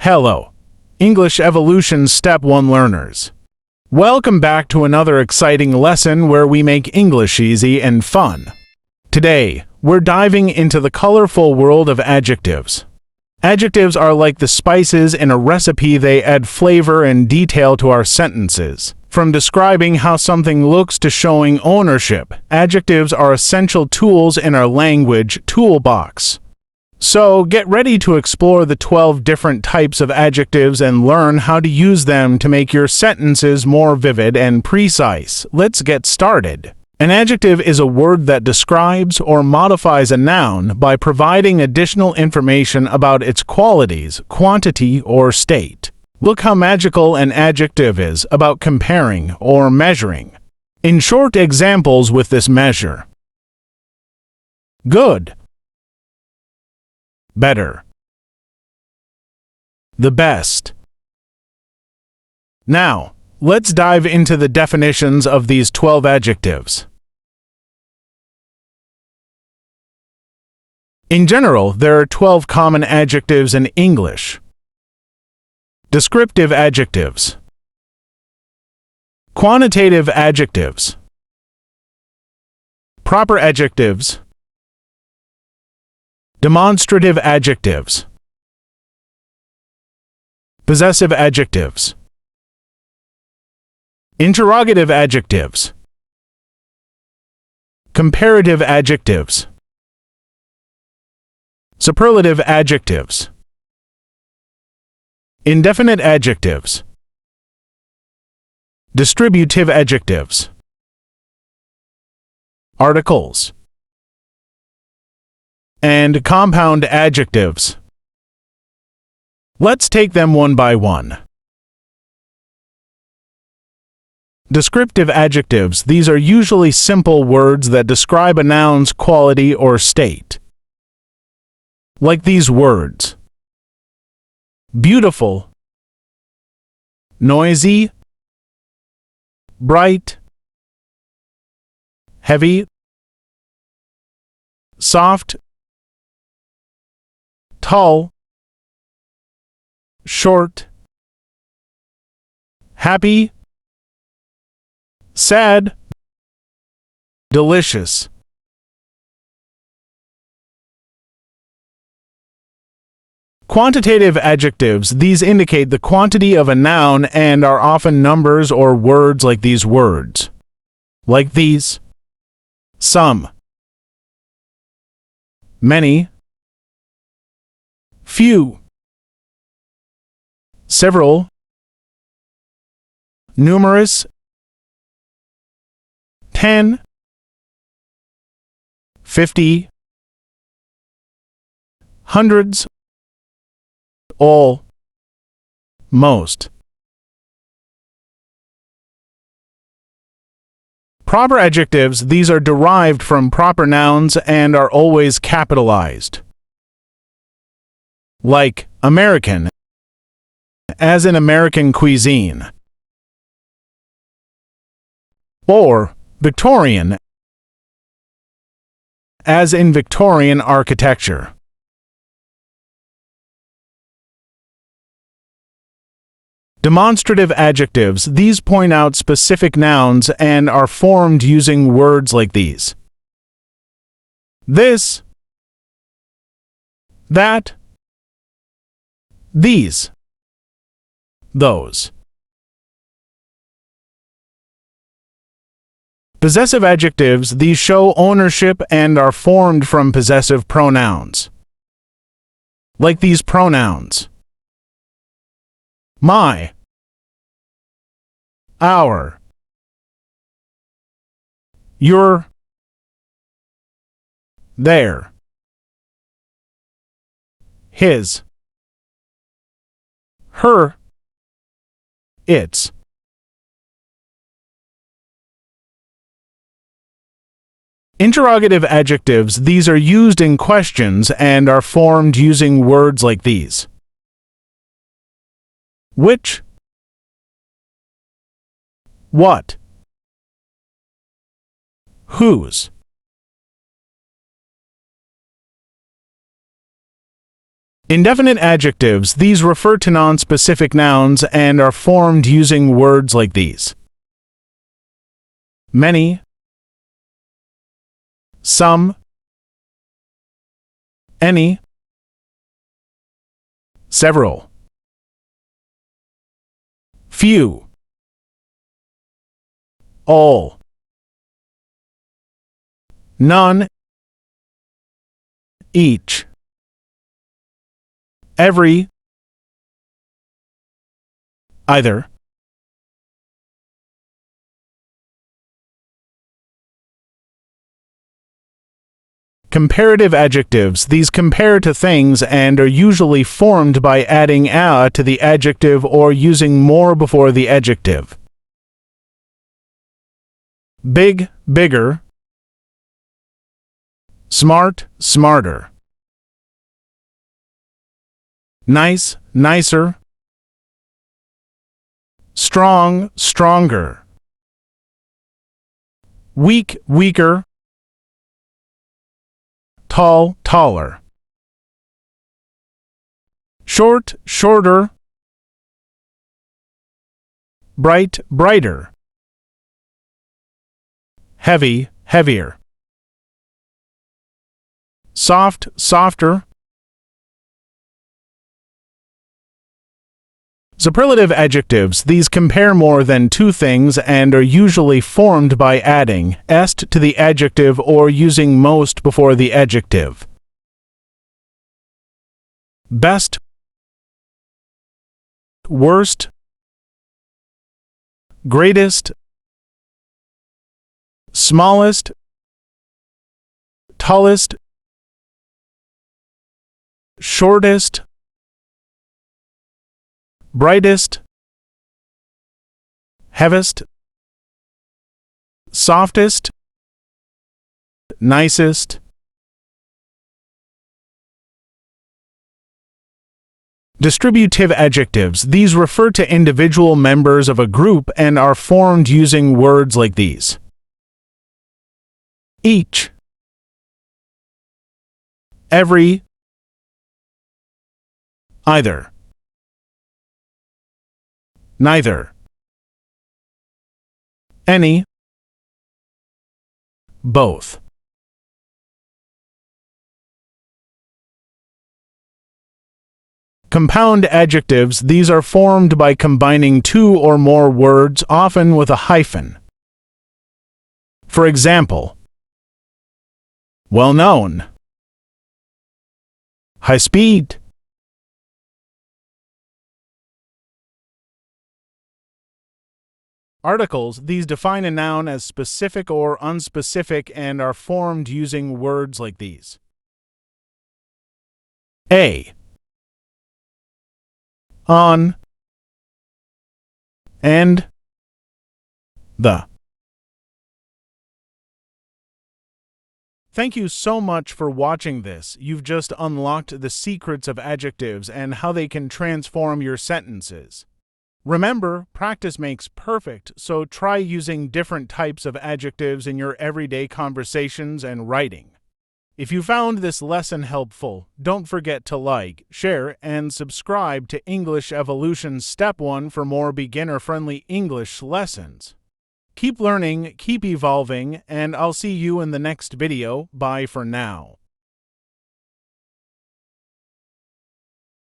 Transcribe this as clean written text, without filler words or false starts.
Hello, English Evolution Step 1 learners. Welcome back to another exciting lesson where we make English easy and fun. Today, we're diving into the colorful world of adjectives. Adjectives are like the spices in a recipe. They add flavor and detail to our sentences. From describing how something looks to showing ownership, adjectives are essential tools in our language toolbox. So, get ready to explore the 12 different types of adjectives and learn how to use them to make your sentences more vivid and precise. Let's get started. An adjective is a word that describes or modifies a noun by providing additional information about its qualities, quantity, or state. Look how magical an adjective is about comparing or measuring. In short examples with this measure: good, better, the best. Now, let's dive into the definitions of these 12 adjectives. In general, there are 12 common adjectives in English. Descriptive adjectives, quantitative adjectives, proper adjectives, demonstrative adjectives, possessive adjectives, interrogative adjectives, comparative adjectives, superlative adjectives, indefinite adjectives, distributive adjectives, articles, and compound adjectives. Let's take them one by one. Descriptive adjectives. These are usually simple words that describe a noun's quality or state. Like these words: beautiful, noisy, bright, heavy, soft, tall, short, happy, sad, delicious. Quantitative adjectives. These indicate the quantity of a noun and are often numbers or words like these words. Like these: some, many, few, several, numerous, 10, 50, hundreds, all, most. Proper adjectives. These are derived from proper nouns and are always capitalized. Like American, as in American cuisine, or Victorian, as in Victorian architecture. Demonstrative adjectives. These point out specific nouns and are formed using words like these: this, that, these, those. Possessive adjectives. These show ownership and are formed from possessive pronouns. Like these pronouns: my, our, your, their, his, her, its. Interrogative adjectives. These are used in questions and are formed using words like these: which, what, whose. Indefinite adjectives, these refer to non-specific nouns and are formed using words like these: many, some, any, several, few, all, none, each, every, either. Comparative adjectives, these compare to things and are usually formed by adding a to the adjective or using more before the adjective. Big, bigger. Smart, smarter. Nice, nicer. Strong, stronger. Weak, weaker. Tall, taller. Short, shorter. Bright, brighter. Heavy, heavier. Soft, softer. Superlative adjectives, these compare more than two things and are usually formed by adding est to the adjective or using most before the adjective. Best, worst, greatest, smallest, tallest, shortest, brightest, heaviest, softest, nicest. Distributive adjectives, these refer to individual members of a group and are formed using words like these: each, every, either, neither, any, both. Compound adjectives, these are formed by combining two or more words, often with a hyphen. For example, well-known, high-speed. Articles, these define a noun as specific or unspecific and are formed using words like these: a, on, and, the. Thank you so much for watching this. You've just unlocked the secrets of adjectives and how they can transform your sentences. Remember, practice makes perfect, so try using different types of adjectives in your everyday conversations and writing. If you found this lesson helpful, don't forget to like, share, and subscribe to English Evolution Step 1 for more beginner-friendly English lessons. Keep learning, keep evolving, and I'll see you in the next video. Bye for now.